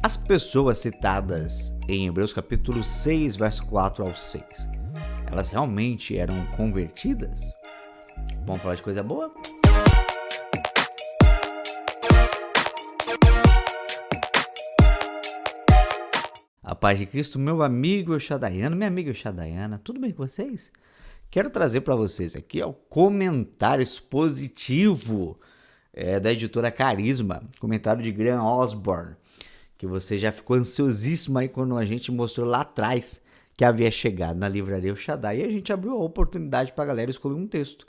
As pessoas citadas em Hebreus capítulo 6, verso 4 ao 6, elas realmente eram convertidas? Vamos falar de coisa boa? A paz de Cristo, meu amigo Euxadaiana, minha amiga Euxadaiana, tudo bem com vocês? Quero trazer para vocês aqui o comentário expositivo da editora Carisma, comentário de Graham Osborne, que você já ficou ansiosíssimo aí quando a gente mostrou lá atrás que havia chegado na livraria El Shaddai, e a gente abriu a oportunidade para a galera escolher um texto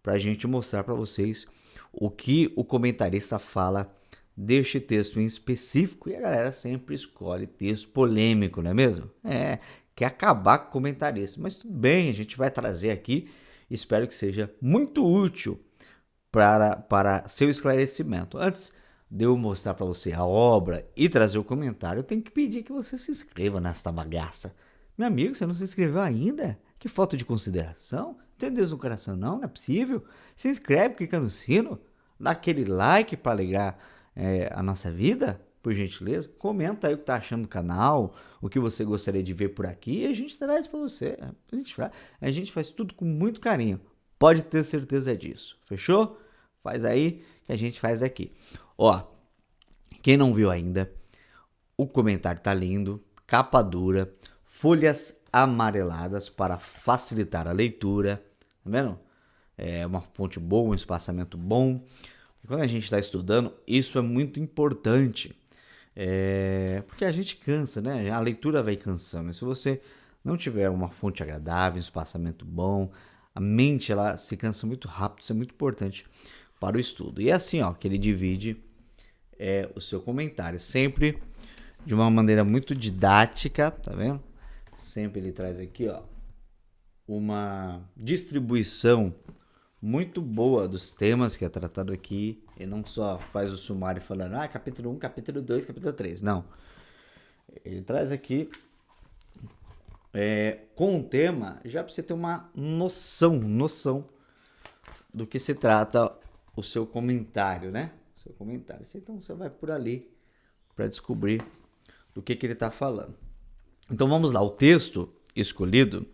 para a gente mostrar para vocês o que o comentarista fala deste texto em específico, e a galera sempre escolhe texto polêmico, não é mesmo? Quer acabar com o comentarista, mas tudo bem, a gente vai trazer aqui, espero que seja muito útil para seu esclarecimento. Antes de eu mostrar para você a obra e trazer o comentário, eu tenho que pedir que você se inscreva nesta bagaça. Meu amigo, você não se inscreveu ainda? Que falta de consideração? Tem Deus no coração não é possível? Se inscreve, clica no sino, dá aquele like para alegrar a nossa vida, por gentileza. Comenta aí o que tá achando do canal, o que você gostaria de ver por aqui, e a gente traz para você. A gente faz tudo com muito carinho, pode ter certeza disso, fechou? Faz aí que a gente faz aqui. Ó, quem não viu ainda, o comentário tá lindo, capa dura, folhas amareladas para facilitar a leitura, tá vendo? É uma fonte boa, um espaçamento bom. E quando a gente está estudando, isso é muito importante, porque a gente cansa, né? A leitura vai cansando. E se você não tiver uma fonte agradável, um espaçamento bom, a mente ela se cansa muito rápido. Isso é muito importante para o estudo. E é assim, ó, que ele divide o seu comentário, sempre de uma maneira muito didática, tá vendo? Sempre ele traz aqui, ó, uma distribuição muito boa dos temas que é tratado aqui, e não só faz o sumário falando, capítulo 1, capítulo 2, capítulo 3, não. Ele traz aqui com o tema, já para você ter uma noção do que se trata o seu comentário, né? Seu comentário. Então você vai por ali para descobrir do que ele está falando. Então vamos lá, o texto escolhido,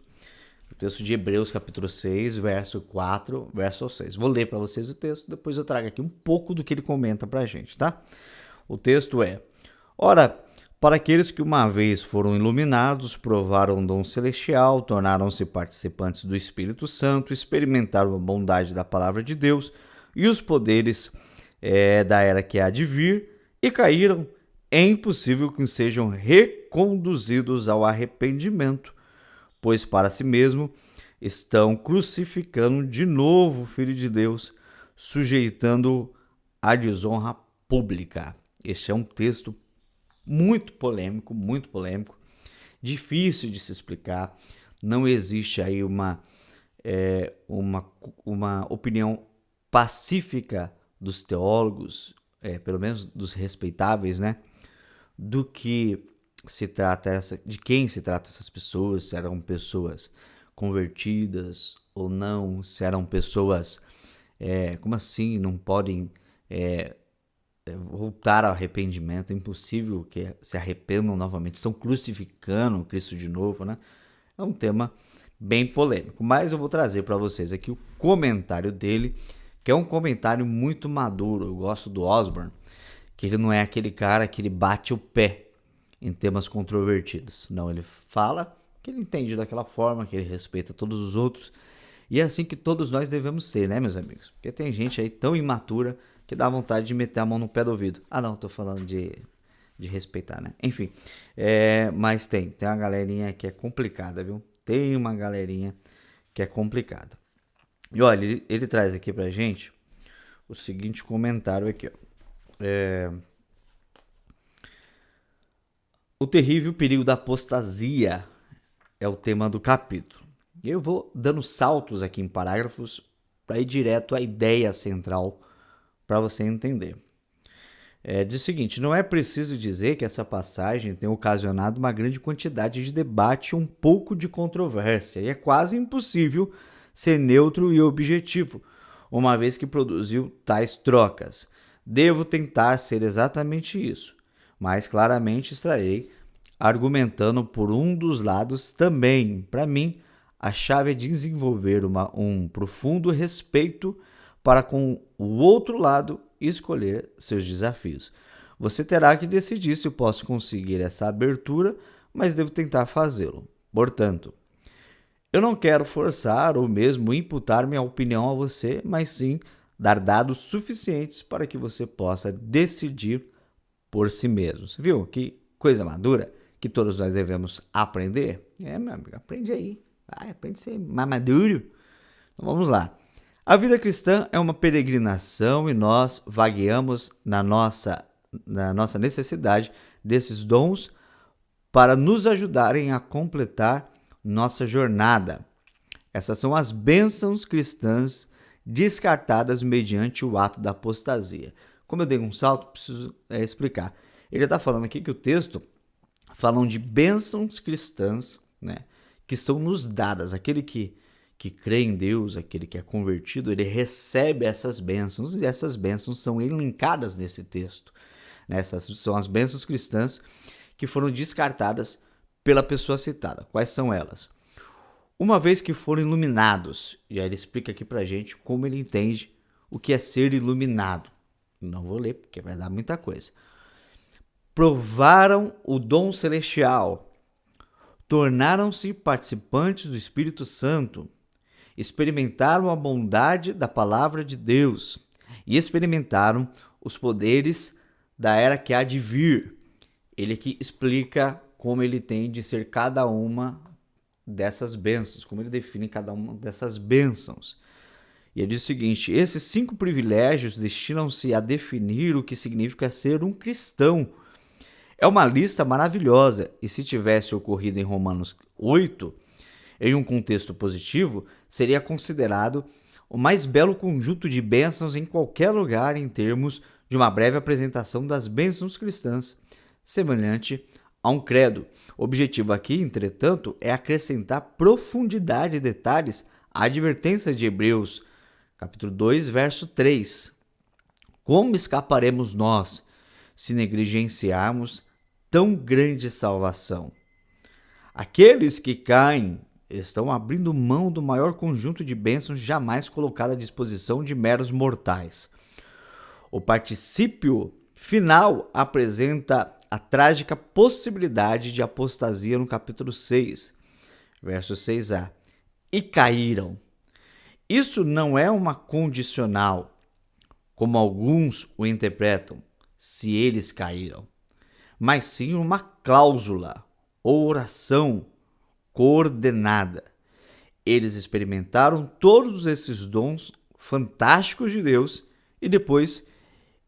o texto de Hebreus capítulo 6, verso 4, verso 6. Vou ler para vocês o texto, depois eu trago aqui um pouco do que ele comenta para a gente, tá? O texto é: ora, para aqueles que uma vez foram iluminados, provaram o dom celestial, tornaram-se participantes do Espírito Santo, experimentaram a bondade da palavra de Deus e os poderes da era que há de vir, e caíram, é impossível que sejam reconduzidos ao arrependimento, pois para si mesmo estão crucificando de novo o Filho de Deus, sujeitando-o à desonra pública. Este é um texto muito polêmico, difícil de se explicar. Não existe aí uma opinião pacífica dos teólogos, pelo menos dos respeitáveis, né? Do que se trata de quem se trata essas pessoas, se eram pessoas convertidas ou não, se eram pessoas, como assim, não podem voltar ao arrependimento, é impossível que se arrependam novamente, estão crucificando Cristo de novo, né? É um tema bem polêmico, mas eu vou trazer para vocês aqui o comentário dele, que é um comentário muito maduro. Eu gosto do Osborne, que ele não é aquele cara que ele bate o pé em temas controvertidos. Não, ele fala que ele entende daquela forma, que ele respeita todos os outros, e é assim que todos nós devemos ser, né, meus amigos? Porque tem gente aí tão imatura que dá vontade de meter a mão no pé do ouvido. Não, tô falando de respeitar, né? Enfim, mas tem uma galerinha que é complicada, viu? Tem uma galerinha que é complicada. E olha, ele traz aqui pra gente o seguinte comentário aqui, ó. O terrível perigo da apostasia é o tema do capítulo. E eu vou dando saltos aqui em parágrafos para ir direto à ideia central para você entender. Diz o seguinte: não é preciso dizer que essa passagem tem ocasionado uma grande quantidade de debate e um pouco de controvérsia, e é quase impossível ser neutro e objetivo, uma vez que produziu tais trocas. Devo tentar ser exatamente isso, mas claramente estarei argumentando por um dos lados também. Para mim, a chave é desenvolver um profundo respeito para com o outro lado e escolher seus desafios. Você terá que decidir se eu posso conseguir essa abertura, mas devo tentar fazê-lo. Portanto, eu não quero forçar ou mesmo imputar minha opinião a você, mas sim dar dados suficientes para que você possa decidir por si mesmo. Você viu que coisa madura que todos nós devemos aprender? Meu amigo, aprende aí. Vai, aprende a ser mais maduro. Então vamos lá. A vida cristã é uma peregrinação e nós vagueamos na nossa necessidade desses dons para nos ajudarem a completar nossa jornada. Essas são as bênçãos cristãs descartadas mediante o ato da apostasia. Como eu dei um salto, preciso explicar. Ele está falando aqui que o texto falam de bênçãos cristãs, né, que são nos dadas. Aquele que crê em Deus, aquele que é convertido, ele recebe essas bênçãos e essas bênçãos são elencadas nesse texto. Essas são as bênçãos cristãs que foram descartadas pela pessoa citada. Quais são elas? Uma vez que foram iluminados, e aí ele explica aqui pra gente como ele entende o que é ser iluminado. Não vou ler porque vai dar muita coisa. Provaram o dom celestial, tornaram-se participantes do Espírito Santo, experimentaram a bondade da palavra de Deus e experimentaram os poderes da era que há de vir. Ele aqui explica como ele tem de ser cada uma dessas bênçãos, como ele define cada uma dessas bênçãos. E ele diz o seguinte: esses 5 privilégios destinam-se a definir o que significa ser um cristão. É uma lista maravilhosa, e se tivesse ocorrido em Romanos 8, em um contexto positivo, seria considerado o mais belo conjunto de bênçãos em qualquer lugar em termos de uma breve apresentação das bênçãos cristãs, semelhante a um credo. O objetivo aqui, entretanto, é acrescentar profundidade e detalhes à advertência de Hebreus, capítulo 2, verso 3. Como escaparemos nós se negligenciarmos tão grande salvação? Aqueles que caem estão abrindo mão do maior conjunto de bênçãos jamais colocado à disposição de meros mortais. O particípio final apresenta a trágica possibilidade de apostasia no capítulo 6, verso 6a. E caíram. Isso não é uma condicional, como alguns o interpretam, se eles caíram, mas sim uma cláusula ou oração coordenada. Eles experimentaram todos esses dons fantásticos de Deus e depois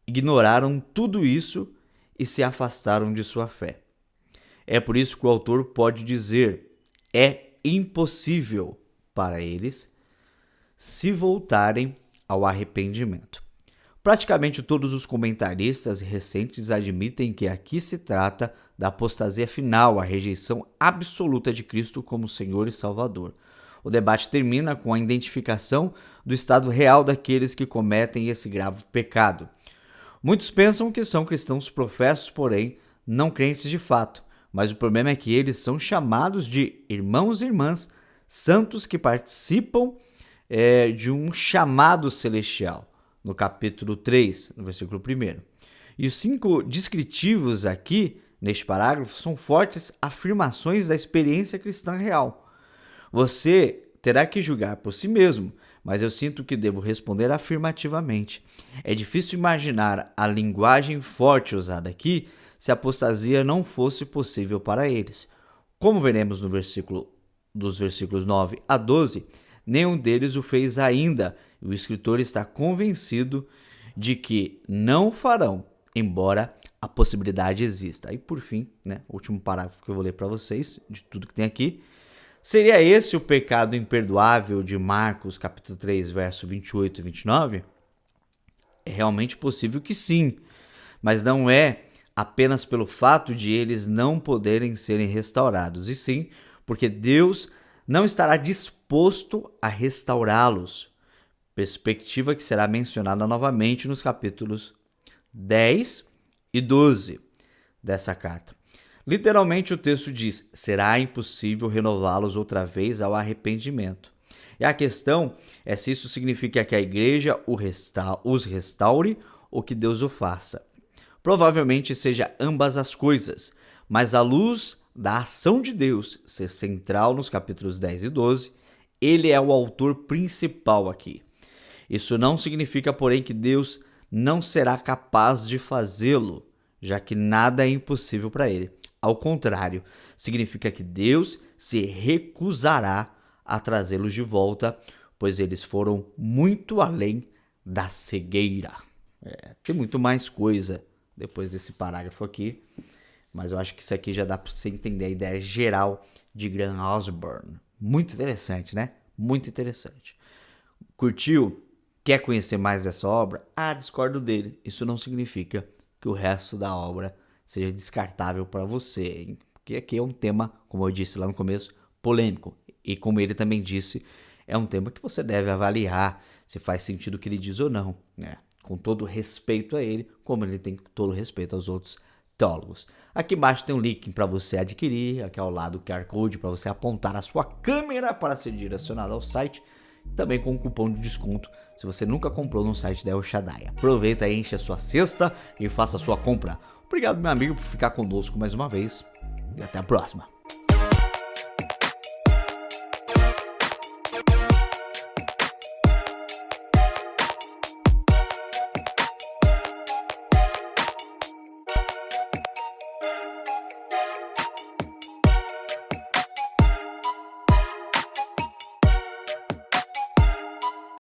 ignoraram tudo isso e se afastaram de sua fé. É por isso que o autor pode dizer: é impossível para eles se voltarem ao arrependimento. Praticamente todos os comentaristas recentes admitem que aqui se trata da apostasia final, a rejeição absoluta de Cristo como Senhor e Salvador. O debate termina com a identificação do estado real daqueles que cometem esse grave pecado. Muitos pensam que são cristãos professos, porém não crentes de fato, mas o problema é que eles são chamados de irmãos e irmãs santos que participam de um chamado celestial, no capítulo 3, no versículo 1. E os 5 descritivos aqui, neste parágrafo, são fortes afirmações da experiência cristã real. Você terá que julgar por si mesmo, mas eu sinto que devo responder afirmativamente. É difícil imaginar a linguagem forte usada aqui se a apostasia não fosse possível para eles. Como veremos no dos versículos 9 a 12, nenhum deles o fez ainda, e o escritor está convencido de que não farão, embora a possibilidade exista. E por fim, o último parágrafo que eu vou ler para vocês, de tudo que tem aqui, seria esse o pecado imperdoável de Marcos, capítulo 3, verso 28 e 29? É realmente possível que sim, mas não é apenas pelo fato de eles não poderem serem restaurados, e sim porque Deus não estará disposto a restaurá-los, perspectiva que será mencionada novamente nos capítulos 10 e 12. dessa carta. Literalmente o texto diz: será impossível renová-los outra vez ao arrependimento. E a questão é se isso significa que a igreja os restaure ou que Deus o faça. Provavelmente seja ambas as coisas, mas à luz da ação de Deus ser central nos capítulos 10 e 12, ele é o autor principal aqui. Isso não significa, porém, que Deus não será capaz de fazê-lo, já que nada é impossível para ele. Ao contrário, significa que Deus se recusará a trazê-los de volta, pois eles foram muito além da cegueira. Tem muito mais coisa depois desse parágrafo aqui, mas eu acho que isso aqui já dá para você entender a ideia geral de Graham Osborne. Muito interessante, né? Muito interessante. Curtiu? Quer conhecer mais dessa obra? Discordo dele. Isso não significa que o resto da obra seja descartável para você, hein? Porque aqui é um tema, como eu disse lá no começo, polêmico. E como ele também disse, é um tema que você deve avaliar se faz sentido o que ele diz ou não, né? Com todo respeito a ele, como ele tem todo respeito aos outros teólogos. Aqui embaixo tem um link para você adquirir, aqui ao lado o QR Code para você apontar a sua câmera para ser direcionado ao site, também com um cupom de desconto se você nunca comprou no site da El Shaddai. Aproveita, enche a sua cesta e faça a sua compra. Obrigado, meu amigo, por ficar conosco mais uma vez e até a próxima.